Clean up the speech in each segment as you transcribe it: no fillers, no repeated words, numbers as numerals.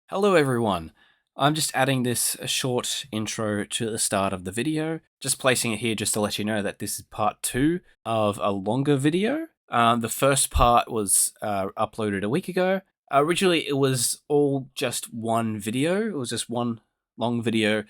Hello everyone. I'm just adding this short intro to the start of the video, just placing it here just to let you know that this is part 2 of a longer video. The first part was uploaded a week ago. Originally it was all just one video, it was just one long video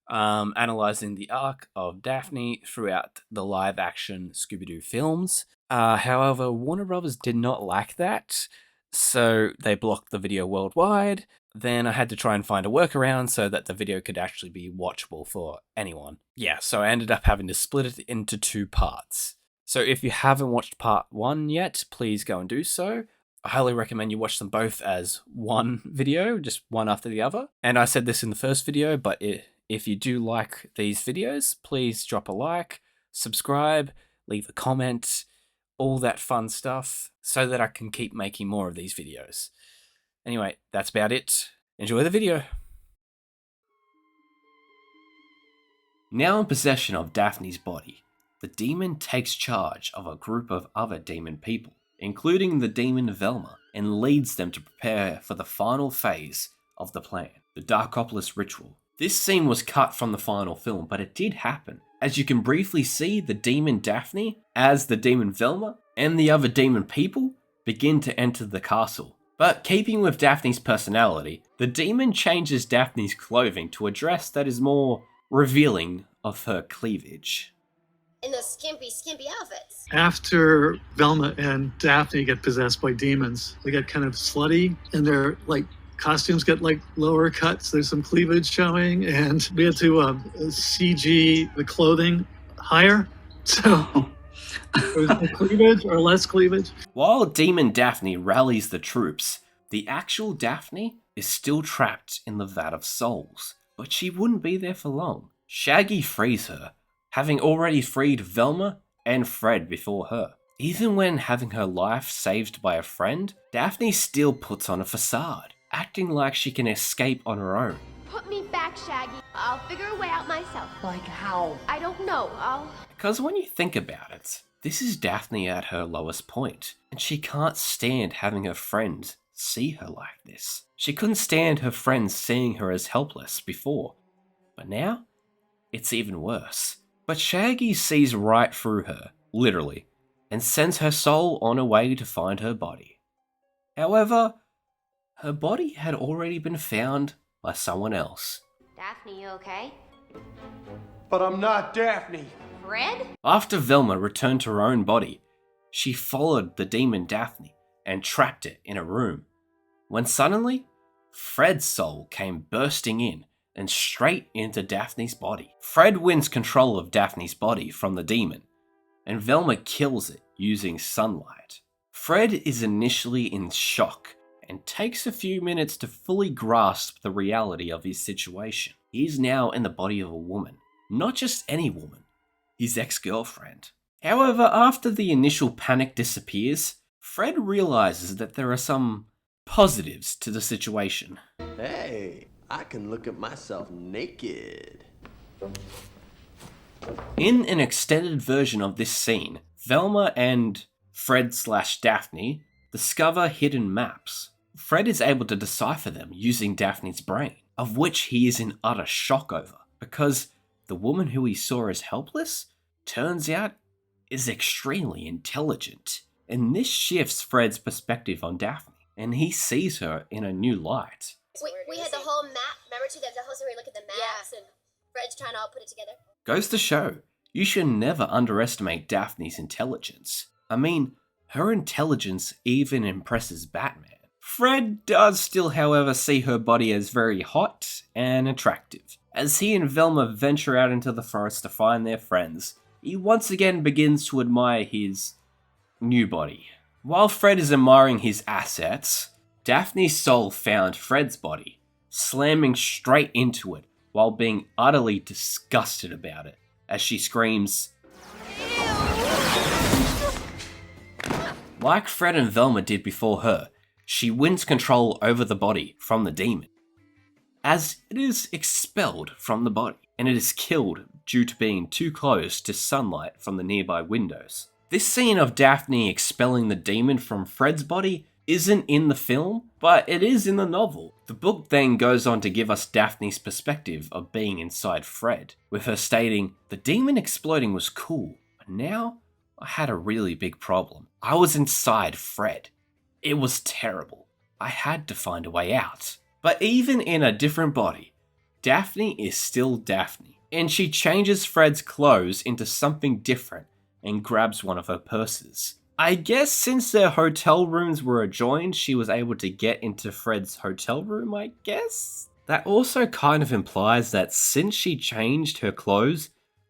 analysing the arc of Daphne throughout the live action Scooby-Doo films. However, Warner Brothers did not like that, so they blocked the video worldwide. Then I had to try and find a workaround so that the video could actually be watchable for anyone. Yeah, so I ended up having to split it into 2 parts. So if you haven't watched part 1 yet, please go and do so. I highly recommend you watch them both as one video, just one after the other. And I said this in the first video, but if you do like these videos, please drop a like, subscribe, leave a comment, all that fun stuff, so that I can keep making more of these videos. Anyway, that's about it. Enjoy the video. Now in possession of Daphne's body, the demon takes charge of a group of other demon people, including the demon Velma, and leads them to prepare for the final phase of the plan, the Darkopolis ritual. This scene was cut from the final film, but it did happen, as you can briefly see the demon Daphne, as the demon Velma, and the other demon people begin to enter the castle. But keeping with Daphne's personality, the demon changes Daphne's clothing to a dress that is more revealing of her cleavage. In those skimpy outfits. After Velma and Daphne get possessed by demons, they get kind of slutty, and their costumes get lower cuts. There's some cleavage showing, and we had to CG the clothing higher. So there was more cleavage or less cleavage. While Demon Daphne rallies the troops, the actual Daphne is still trapped in the Vat of Souls, but she wouldn't be there for long. Shaggy frees her, having already freed Velma and Fred before her. Even when having her life saved by a friend, Daphne still puts on a facade, acting like she can escape on her own. Put me back, Shaggy. I'll figure a way out myself. Like how? I don't know. Because when you think about it, this is Daphne at her lowest point, and she can't stand having her friends see her like this. She couldn't stand her friends seeing her as helpless before, but now, it's even worse. But Shaggy sees right through her, literally, and sends her soul on her way to find her body. However, her body had already been found by someone else. Daphne, you okay? But I'm not Daphne. Fred? After Velma returned to her own body, she followed the demon Daphne and trapped it in a room. When suddenly, Fred's soul came bursting in and straight into Daphne's body. Fred wins control of Daphne's body from the demon, and Velma kills it using sunlight. Fred is initially in shock and takes a few minutes to fully grasp the reality of his situation. He is now in the body of a woman, not just any woman, his ex-girlfriend. However, after the initial panic disappears, Fred realizes that there are some positives to the situation. Hey, I can look at myself naked. In an extended version of this scene, Velma and Fred/Daphne discover hidden maps. Fred is able to decipher them using Daphne's brain, of which he is in utter shock over, because the woman who he saw as helpless turns out is extremely intelligent. And this shifts Fred's perspective on Daphne, and he sees her in a new light. We had the whole map. Remember too, the whole story. Look at the maps, and Fred's trying to all put it together. Goes to show, you should never underestimate Daphne's intelligence. I mean, her intelligence even impresses Batman. Fred does still, however, see her body as very hot and attractive. As he and Velma venture out into the forest to find their friends, he once again begins to admire his new body. While Fred is admiring his assets, Daphne's soul found Fred's body, slamming straight into it while being utterly disgusted about it, as she screams, like Fred and Velma did before her, she wins control over the body from the demon, as it is expelled from the body, and it is killed due to being too close to sunlight from the nearby windows. This scene of Daphne expelling the demon from Fred's body isn't in the film, but it is in the novel. The book then goes on to give us Daphne's perspective of being inside Fred, with her stating, "The demon exploding was cool, but now I had a really big problem. I was inside Fred. It was terrible. I had to find a way out." But even in a different body, Daphne is still Daphne, and she changes Fred's clothes into something different and grabs one of her purses. I guess since their hotel rooms were adjoined, she was able to get into Fred's hotel room, I guess? That also kind of implies that since she changed her clothes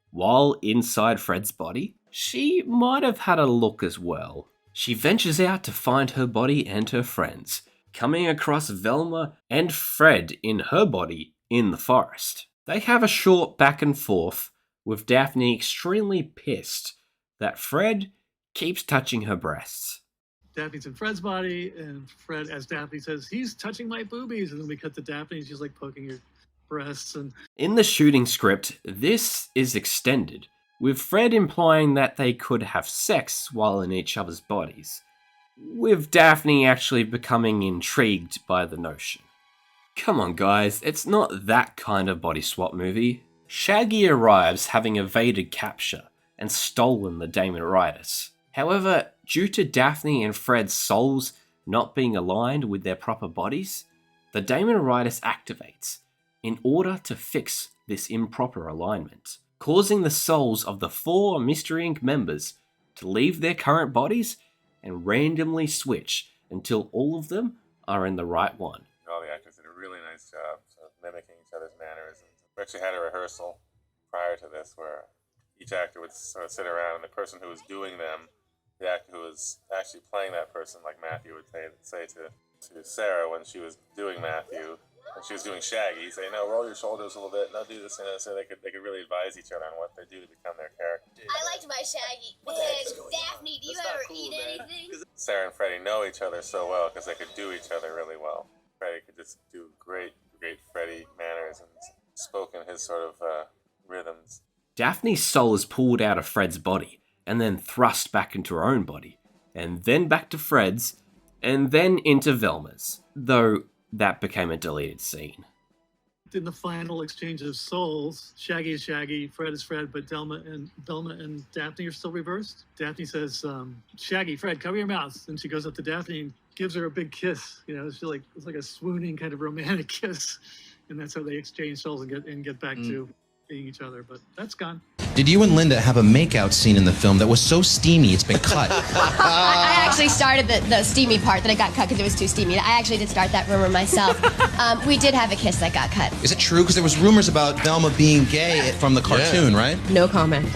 while inside Fred's body, she might have had a look as well. She ventures out to find her body and her friends, coming across Velma and Fred in her body in the forest. They have a short back and forth, with Daphne extremely pissed that Fred keeps touching her breasts. Daphne's in Fred's body, and Fred, as Daphne says, "He's touching my boobies," and then we cut to Daphne, and she's like poking her breasts. And in the shooting script, this is extended, with Fred implying that they could have sex while in each other's bodies, with Daphne actually becoming intrigued by the notion. Come on guys, it's not that kind of body swap movie. Shaggy arrives having evaded capture and stolen the Daemonitis. However, due to Daphne and Fred's souls not being aligned with their proper bodies, the Daemonitis activates in order to fix this improper alignment, causing the souls of the 4 Mystery Inc. members to leave their current bodies and randomly switch until all of them are in the right one. All the actors did a really nice job of mimicking each other's mannerisms. We actually had a rehearsal prior to this where each actor would sort of sit around, and the person who was doing them, the actor who was actually playing that person, like Matthew would say to Sarah when she was doing Matthew, when she was doing Shaggy, he'd say, "No, roll your shoulders a little bit, no, do this," so they could really advise each other on what they do to become their character. I liked my Shaggy. And Daphne, do you ever eat anything? Sarah and Freddie know each other so well because they could do each other really well. Freddie could just do great Freddie manners and spoke in his sort of rhythms. Daphne's soul is pulled out of Fred's body and then thrust back into her own body, and then back to Fred's, and then into Velma's, though that became a deleted scene. in the final exchange of souls, Shaggy is Shaggy, Fred is Fred, but Velma and Daphne are still reversed. Daphne says, "Shaggy, Fred, cover your mouth." And she goes up to Daphne and gives her a big kiss. You know, it's like a swooning kind of romantic kiss, and that's how they exchange souls and get back to being each other. But that's gone. Did you and Linda have a makeout scene in the film that was so steamy it's been cut? I actually started the steamy part that I got cut because it was too steamy. I actually did start that rumor myself. We did have a kiss that got cut. Is it true? Because there was rumors about Velma being gay from the cartoon, right? No comment.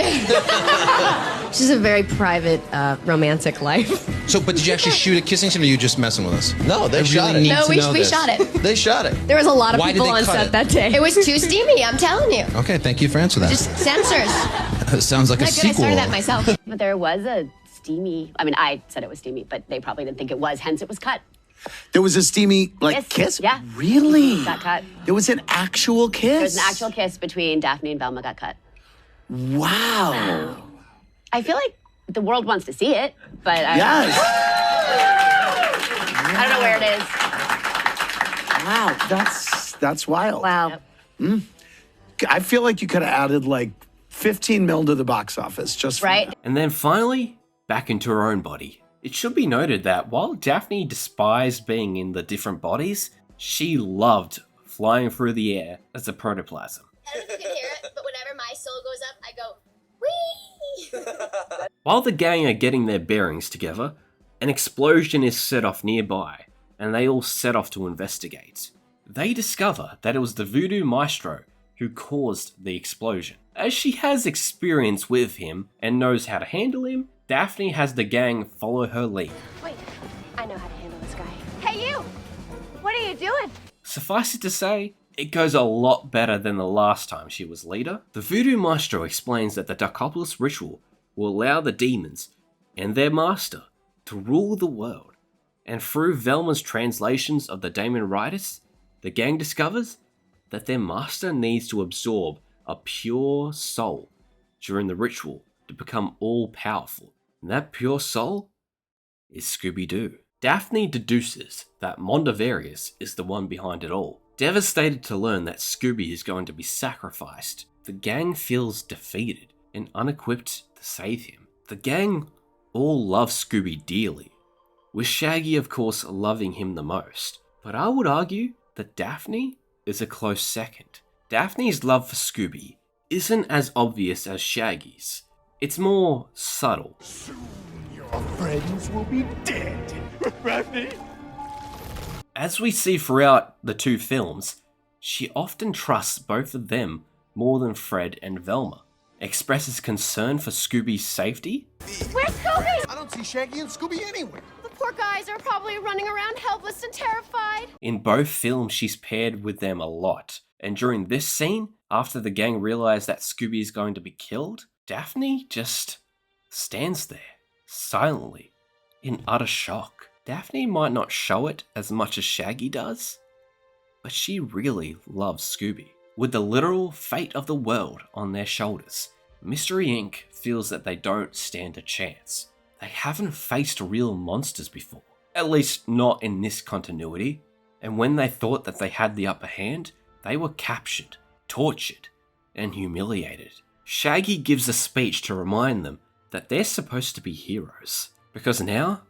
She's a very private, romantic life. So, but did you actually shoot a kissing scene, or are you just messing with us? No, they shot it. No, we shot it. They shot it. There was a lot of Why did people they on cut set it? that day. It was too steamy, I'm telling you. Okay, thank you for answering that. Just censors. It sounds like a Not good, I sequel. started that myself. But there was a steamy, I mean, I said it was steamy, but they probably didn't think it was, hence it was cut. There was a steamy, kiss? Yeah. Really? Got cut. There was an actual kiss? There was an actual kiss between Daphne and Velma got cut. Wow. I feel like the world wants to see it, but Yes. I don't know where it is. Wow, that's wild. Wow. I feel like you could have added 15 mil to the box office just for Right? that. And then finally, back into her own body. It should be noted that while Daphne despised being in the different bodies, she loved flying through the air as a protoplasm. I don't know if you can hear it, but whenever my soul goes up, I go, whee! While the gang are getting their bearings together, an explosion is set off nearby, and they all set off to investigate. They discover that it was the voodoo maestro who caused the explosion. As she has experience with him and knows how to handle him, Daphne has the gang follow her lead. Wait, I know how to handle this guy. Hey, you! What are you doing? Suffice it to say, it goes a lot better than the last time she was leader. The voodoo maestro explains that the Darkopolis ritual will allow the demons and their master to rule the world. And through Velma's translations of the Daemonitis, the gang discovers that their master needs to absorb a pure soul during the ritual to become all-powerful. And that pure soul is Scooby-Doo. Daphne deduces that Mondavarius is the one behind it all. Devastated to learn that Scooby is going to be sacrificed, the gang feels defeated and unequipped to save him. The gang all love Scooby dearly, with Shaggy of course loving him the most. But I would argue that Daphne is a close second. Daphne's love for Scooby isn't as obvious as Shaggy's. It's more subtle. Soon your friends will be dead, Daphne. As we see throughout the two films, she often trusts both of them more than Fred and Velma, expresses concern for Scooby's safety. Where's Scooby? I don't see Shaggy and Scooby anywhere. The poor guys are probably running around helpless and terrified. In both films, she's paired with them a lot, and during this scene, after the gang realize that Scooby is going to be killed, Daphne just stands there, silently, in utter shock. Daphne might not show it as much as Shaggy does, but she really loves Scooby. With the literal fate of the world on their shoulders, Mystery Inc. feels that they don't stand a chance. They haven't faced real monsters before, at least not in this continuity, and when they thought that they had the upper hand, they were captured, tortured, and humiliated. Shaggy gives a speech to remind them that they're supposed to be heroes, because now,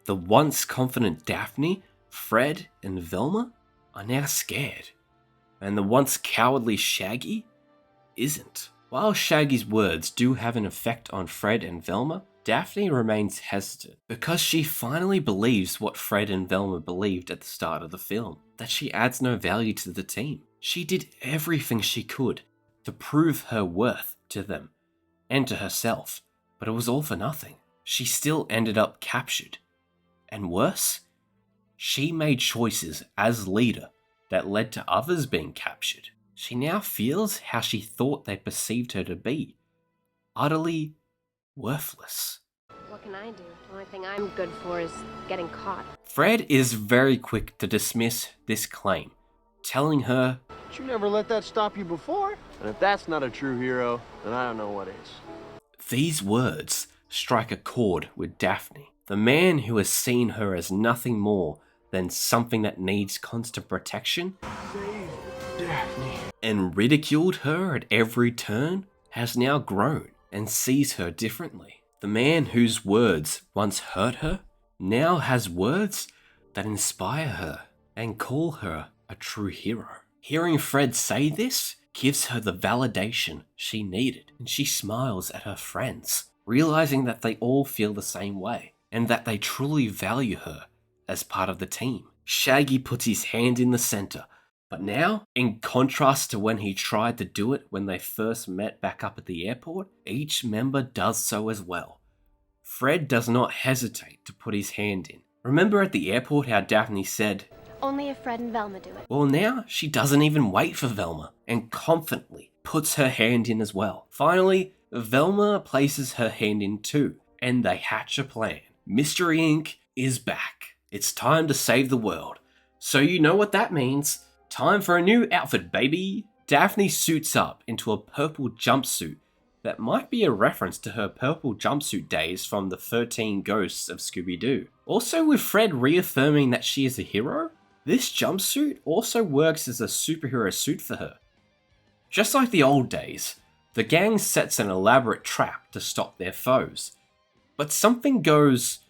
the once confident Daphne, Fred, and Velma are now scared, and the once cowardly Shaggy isn't. While Shaggy's words do have an effect on Fred and Velma, Daphne remains hesitant because she finally believes what Fred and Velma believed at the start of the film, that she adds no value to the team. She did everything she could to prove her worth to them and to herself, but it was all for nothing. She still ended up captured. And worse, she made choices as leader that led to others being captured. She now feels how she thought they perceived her to be, utterly worthless. What can I do? The only thing I'm good for is getting caught. Fred is very quick to dismiss this claim, telling her, But you never let that stop you before. And if that's not a true hero, then I don't know what is. These words strike a chord with Daphne, the man who has seen her as nothing more than something that needs constant protection, Daphne. and ridiculed her at every turn, has now grown and sees her differently. The man whose words once hurt her now has words that inspire her and call her a true hero. Hearing Fred say this gives her the validation she needed, and she smiles at her friends, realizing that they all feel the same way and that they truly value her as part of the team. Shaggy puts his hand in the center, but now, in contrast to when he tried to do it when they first met back up at the airport, each member does so as well. Fred does not hesitate to put his hand in. Remember at the airport how Daphne said, Only if Fred and Velma do it. well, now she doesn't even wait for Velma and confidently puts her hand in as well. Finally, Velma places her hand in too, and they hatch a plan. Mystery Inc. is back. It's time to save the world. So you know what that means. Time for a new outfit, baby. Daphne suits up into a purple jumpsuit that might be a reference to her purple jumpsuit days from the 13 Ghosts of Scooby-Doo. Also, with Fred reaffirming that she is a hero, this jumpsuit also works as a superhero suit for her. Just like the old days, the gang sets an elaborate trap to stop their foes, but something goes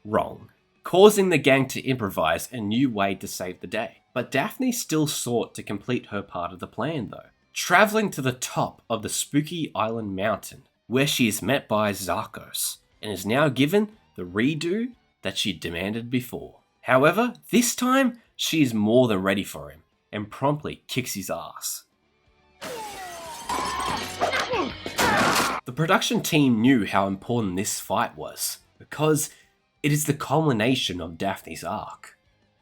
wrong, causing the gang to improvise a new way to save the day. But Daphne still sought to complete her part of the plan though, travelling to the top of the spooky island mountain, where she is met by Zarkos, and is now given the redo that she demanded before. However, this time, she is more than ready for him, and promptly kicks his ass. The production team knew how important this fight was, because it is the culmination of Daphne's arc.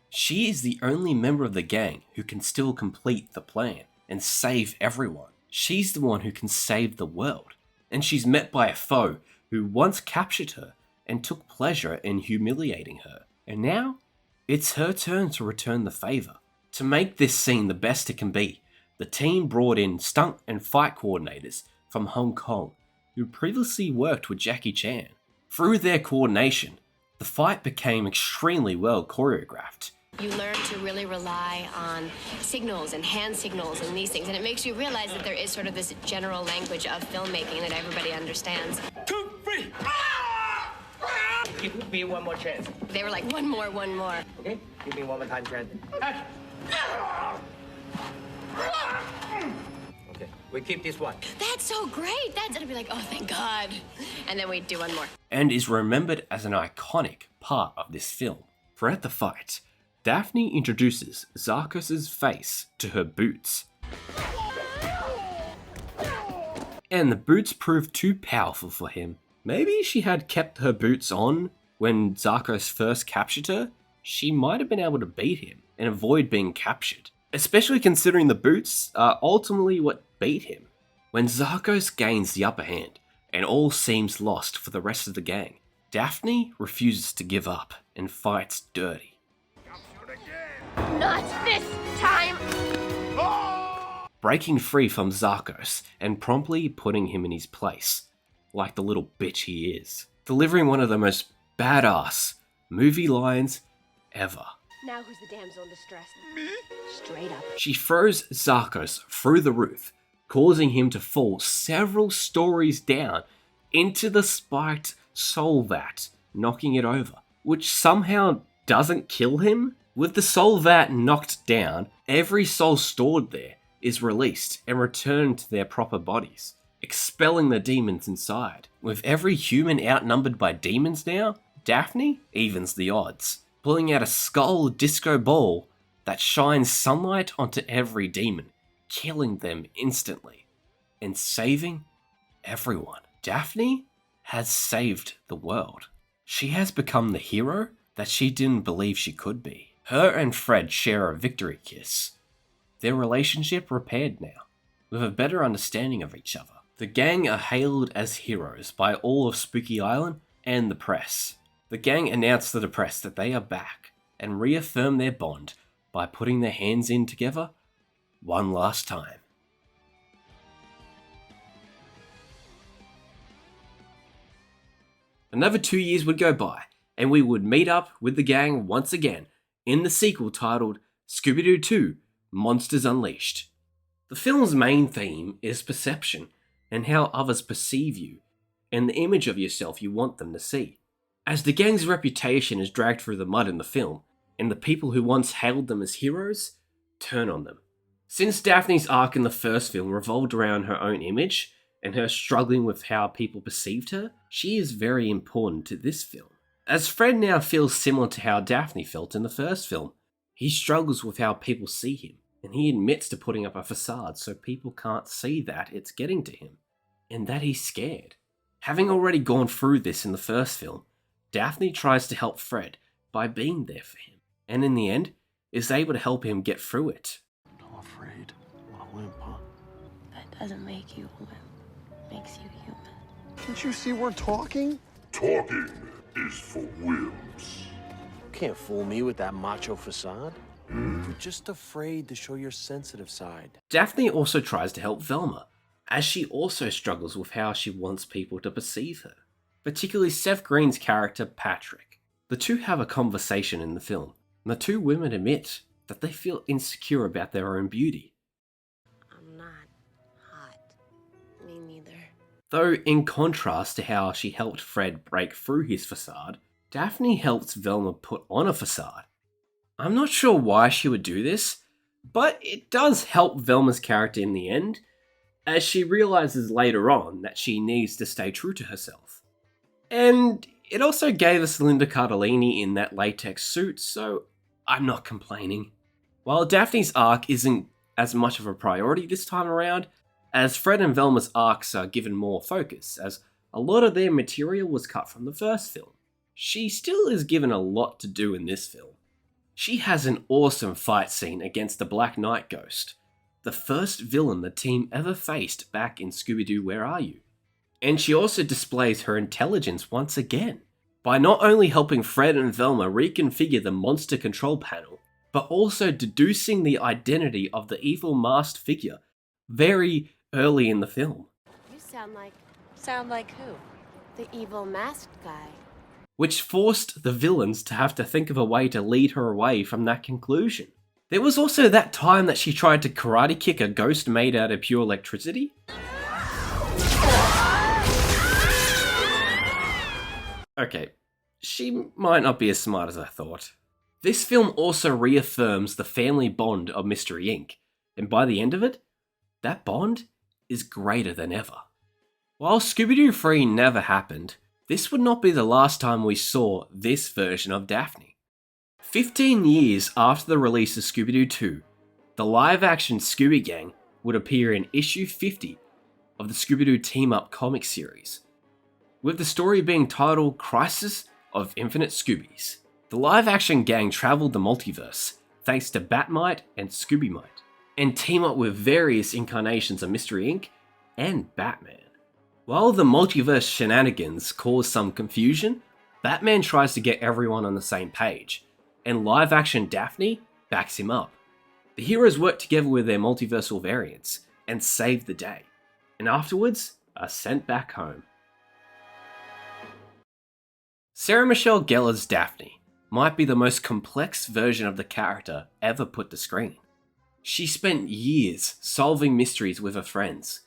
She is the only member of the gang who can still complete the plan and save everyone. She's the one who can save the world, and she's met by a foe who once captured her and took pleasure in humiliating her. And now, it's her turn to return the favour. To make this scene the best it can be, the team brought in stunt and fight coordinators from Hong Kong who previously worked with Jackie Chan. Through their coordination, The fight became extremely well choreographed. You learn to really rely on signals and hand signals and these things, and it makes you realize that there is sort of this general language of filmmaking that everybody understands. 2, 3. Give me one more chance. They were like, one more. Okay? Give me one more time, chance. Okay, we keep this one. That's so great. It'll be like, oh, thank God. And then we do one more. And is remembered as an iconic part of this film. For at the fight, Daphne introduces Zarkos' face to her boots. And the boots proved too powerful for him. Maybe she had kept her boots on when Zarkos first captured her. She might have been able to beat him and avoid being captured. Especially considering the boots are ultimately what beat him. When Zarkos gains the upper hand and all seems lost for the rest of the gang, Daphne refuses to give up and fights dirty. Not this time. Breaking free from Zarkos and promptly putting him in his place, like the little bitch he is. Delivering one of the most badass movie lines ever. Now who's the damsel in distress? Me? Straight up. She throws Zarkos through the roof, causing him to fall several stories down into the spiked soul vat, knocking it over, which somehow doesn't kill him. With the soul vat knocked down, every soul stored there is released and returned to their proper bodies, expelling the demons inside. With every human outnumbered by demons now, Daphne evens the odds, pulling out a skull disco ball that shines sunlight onto every demon, killing them instantly, and saving everyone. Daphne has saved the world. She has become the hero that she didn't believe she could be. Her and Fred share a victory kiss. Their relationship repaired now, with a better understanding of each other. The gang are hailed as heroes by all of Spooky Island and the press. The gang announce to the press that they are back and reaffirm their bond by putting their hands in together one last time. Another 2 years would go by, and we would meet up with the gang once again in the sequel titled Scooby-Doo 2: Monsters Unleashed. The film's main theme is perception and how others perceive you and the image of yourself you want them to see. As the gang's reputation is dragged through the mud in the film, and the people who once hailed them as heroes turn on them. Since Daphne's arc in the first film revolved around her own image and her struggling with how people perceived her, she is very important to this film. As Fred now feels similar to how Daphne felt in the first film, he struggles with how people see him, and he admits to putting up a facade so people can't see that it's getting to him, and that he's scared. Having already gone through this in the first film, Daphne tries to help Fred by being there for him, and in the end, is able to help him get through it. I'm afraid. I'm a wimp, huh? That doesn't make you a wimp. It makes you human. Can't you see we're talking? Talking is for wimps. You can't fool me with that macho facade. You're just afraid to show your sensitive side. Daphne also tries to help Velma, as she also struggles with how she wants people to perceive her, particularly Seth Green's character Patrick. The two have a conversation in the film, and the two women admit that they feel insecure about their own beauty. I'm not hot. Me neither. Though in contrast to how she helped Fred break through his facade, Daphne helps Velma put on a facade. I'm not sure why she would do this, but it does help Velma's character in the end, as she realizes later on that she needs to stay true to herself. And it also gave us Linda Cardellini in that latex suit, so I'm not complaining. While Daphne's arc isn't as much of a priority this time around, as Fred and Velma's arcs are given more focus, as a lot of their material was cut from the first film. She still is given a lot to do in this film. She has an awesome fight scene against the Black Knight Ghost, the first villain the team ever faced back in Scooby-Doo Where Are You? And she also displays her intelligence once again, by not only helping Fred and Velma reconfigure the monster control panel, but also deducing the identity of the evil masked figure very early in the film. You sound like... Sound like who? The evil masked guy. which forced the villains to have to think of a way to lead her away from that conclusion. There was also that time that she tried to karate kick a ghost made out of pure electricity. Okay, she might not be as smart as I thought. This film also reaffirms the family bond of Mystery Inc., and by the end of it, that bond is greater than ever. While Scooby-Doo 3 never happened, this would not be the last time we saw this version of Daphne. 15 years after the release of Scooby-Doo 2, the live-action Scooby Gang would appear in issue 50 of the Scooby-Doo Team-Up comic series, with the story being titled Crisis of Infinite Scoobies. The live-action gang travelled the multiverse thanks to Batmite and Scooby-Mite, and team up with various incarnations of Mystery Inc. and Batman. While the multiverse shenanigans cause some confusion, Batman tries to get everyone on the same page, and live-action Daphne backs him up. The heroes work together with their multiversal variants and save the day, and afterwards are sent back home. Sarah Michelle Gellar's Daphne might be the most complex version of the character ever put to screen. She spent years solving mysteries with her friends,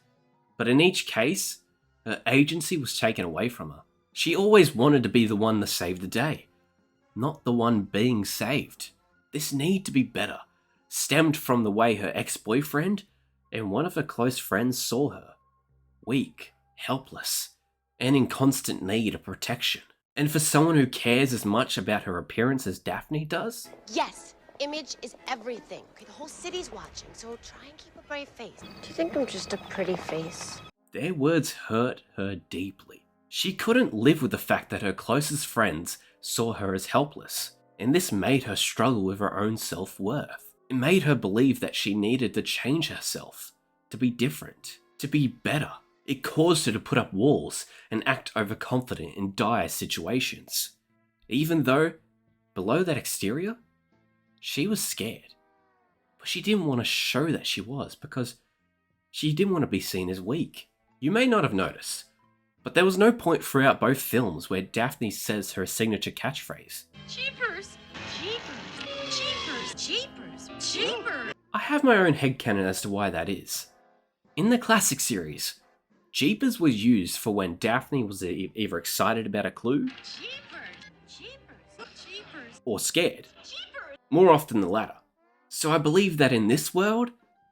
but in each case, her agency was taken away from her. She always wanted to be the one to save the day, not the one being saved. This need to be better stemmed from the way her ex-boyfriend and one of her close friends saw her. Weak, helpless, and in constant need of protection. And for someone who cares as much about her appearance as Daphne does? Yes, image is everything. Okay, the whole city's watching, so try and keep a brave face. Do you think I'm just a pretty face? Their words hurt her deeply. She couldn't live with the fact that her closest friends saw her as helpless, and this made her struggle with her own self-worth. It made her believe that she needed to change herself, to be different, to be better. It caused her to put up walls and act overconfident in dire situations. Even though, below that exterior, she was scared. But she didn't want to show that she was, because she didn't want to be seen as weak. You may not have noticed, but there was no point throughout both films where Daphne says her signature catchphrase. Jeepers! Jeepers! Jeepers! Jeepers! Jeepers! I have my own headcanon as to why that is. In the classic series, Jeepers was used for when Daphne was either excited about a clue or scared, more often the latter. So I believe that in this world,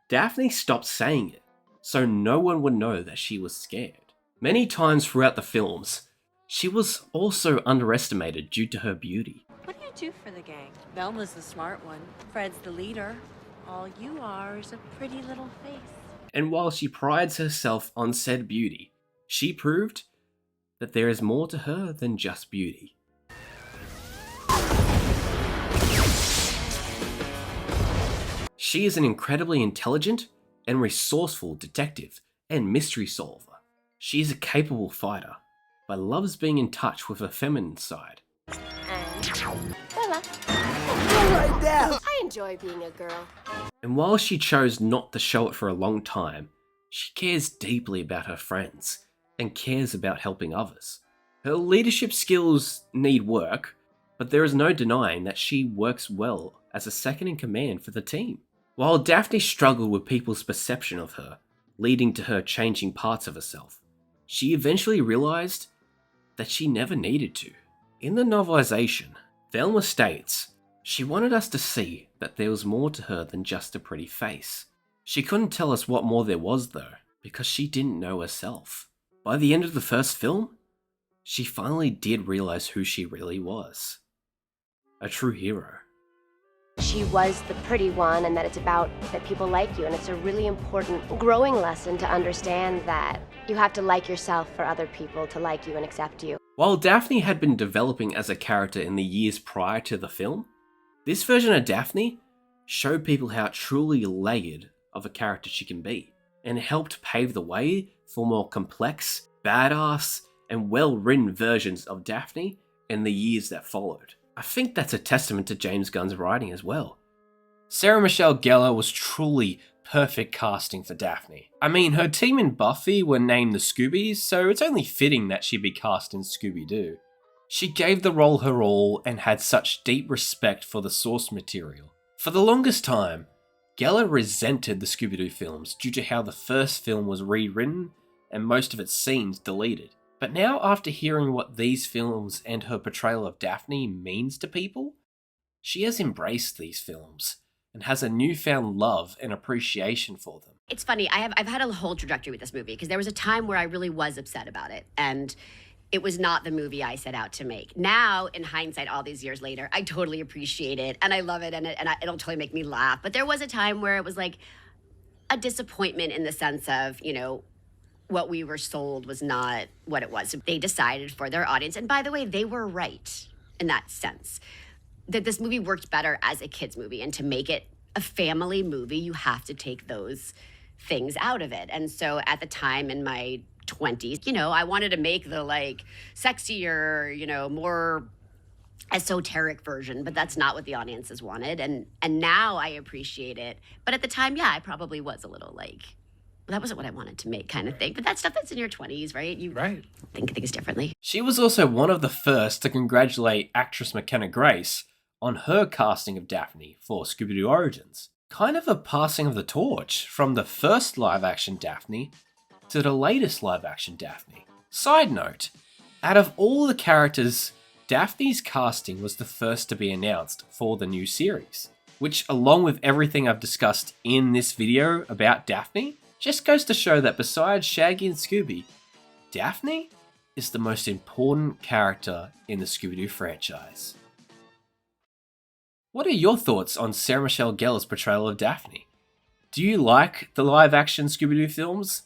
Daphne stopped saying it, so no one would know that she was scared. Many times throughout the films, she was also underestimated due to her beauty. What do you do for the gang? Velma's the smart one. Fred's the leader. All you are is a pretty little face. And while she prides herself on said beauty, she proved that there is more to her than just beauty. She is an incredibly intelligent and resourceful detective and mystery solver. She is a capable fighter, but loves being in touch with her feminine side. Bella. Right now. I enjoy being a girl. And while she chose not to show it for a long time, she cares deeply about her friends and cares about helping others. Her leadership skills need work, but there is no denying that she works well as a second in command for the team. While Daphne struggled with people's perception of her, leading to her changing parts of herself, she eventually realized that she never needed to. In the novelization, Velma states, she wanted us to see that there was more to her than just a pretty face. She couldn't tell us what more there was though, because she didn't know herself. By the end of the first film, she finally did realize who she really was. A true hero. She was the pretty one, and that it's about that people like you, and it's a really important growing lesson to understand that you have to like yourself for other people to like you and accept you. While Daphne had been developing as a character in the years prior to the film, this version of Daphne showed people how truly layered of a character she can be, and helped pave the way for more complex, badass, and well-written versions of Daphne in the years that followed. I think that's a testament to James Gunn's writing as well. Sarah Michelle Gellar was truly perfect casting for Daphne. I mean, her team in Buffy were named the Scoobies, so it's only fitting that she be cast in Scooby-Doo. She gave the role her all and had such deep respect for the source material. For the longest time, Gellar resented the Scooby-Doo films due to how the first film was rewritten and most of its scenes deleted. But now, after hearing what these films and her portrayal of Daphne means to people, she has embraced these films and has a newfound love and appreciation for them. It's funny, I've had a whole trajectory with this movie because there was a time where I really was upset about it, and it was not the movie I set out to make. Now, in hindsight, all these years later, I totally appreciate it, and I love it, and it'll totally make me laugh. But there was a time where it was like a disappointment in the sense of, you know, what we were sold was not what it was. They decided for their audience, and by the way, they were right in that sense, that this movie worked better as a kid's movie, and to make it a family movie, you have to take those things out of it. And so at the time in my 20s, you know, I wanted to make the like sexier, you know, more esoteric version, but that's not what the audiences wanted. And now I appreciate it. But at the time, yeah, I probably was a little like, well, that wasn't what I wanted to make kind of thing. But that's stuff that's in your 20s, right? You think things differently. She was also one of the first to congratulate actress McKenna Grace on her casting of Daphne for Scooby-Doo Origins. Kind of a passing of the torch from the first live-action Daphne to the latest live-action Daphne. Side note, out of all the characters, Daphne's casting was the first to be announced for the new series, which, along with everything I've discussed in this video about Daphne, just goes to show that besides Shaggy and Scooby, Daphne is the most important character in the Scooby-Doo franchise. What are your thoughts on Sarah Michelle Gellar's portrayal of Daphne? Do you like the live-action Scooby-Doo films?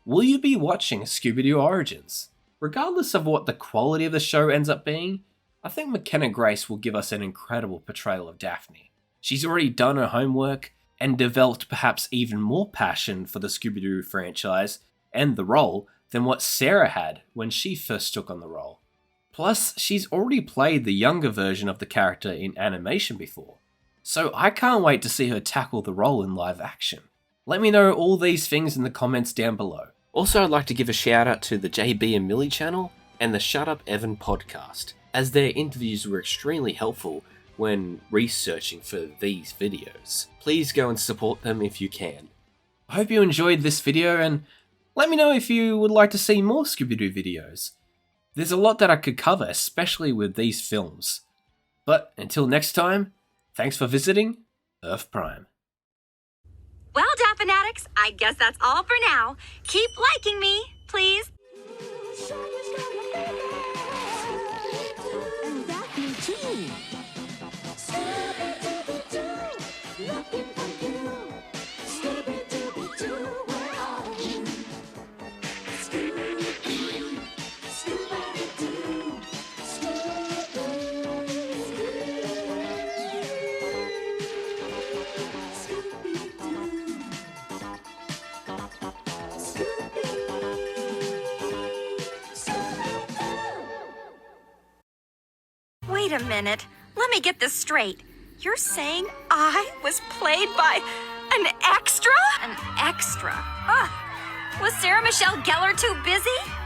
Will you be watching Scooby-Doo Origins? Regardless of what the quality of the show ends up being, I think McKenna Grace will give us an incredible portrayal of Daphne. She's already done her homework and developed perhaps even more passion for the Scooby-Doo franchise and the role than what Sarah had when she first took on the role. Plus, she's already played the younger version of the character in animation before, so I can't wait to see her tackle the role in live action. Let me know all these things in the comments down below. Also, I'd like to give a shout out to the JayBee Milly channel and the Shut Up Evan podcast, as their interviews were extremely helpful when researching for these videos. Please go and support them if you can. I hope you enjoyed this video, and let me know if you would like to see more Scooby-Doo videos. There's a lot that I could cover, especially with these films. But until next time, thanks for visiting Earth Prime. Well, Daphnaticks, I guess that's all for now. Keep liking me, please. And Daphne too. Wait a minute. Let me get this straight. You're saying I was played by an extra? An extra? Was Sarah Michelle Gellar too busy?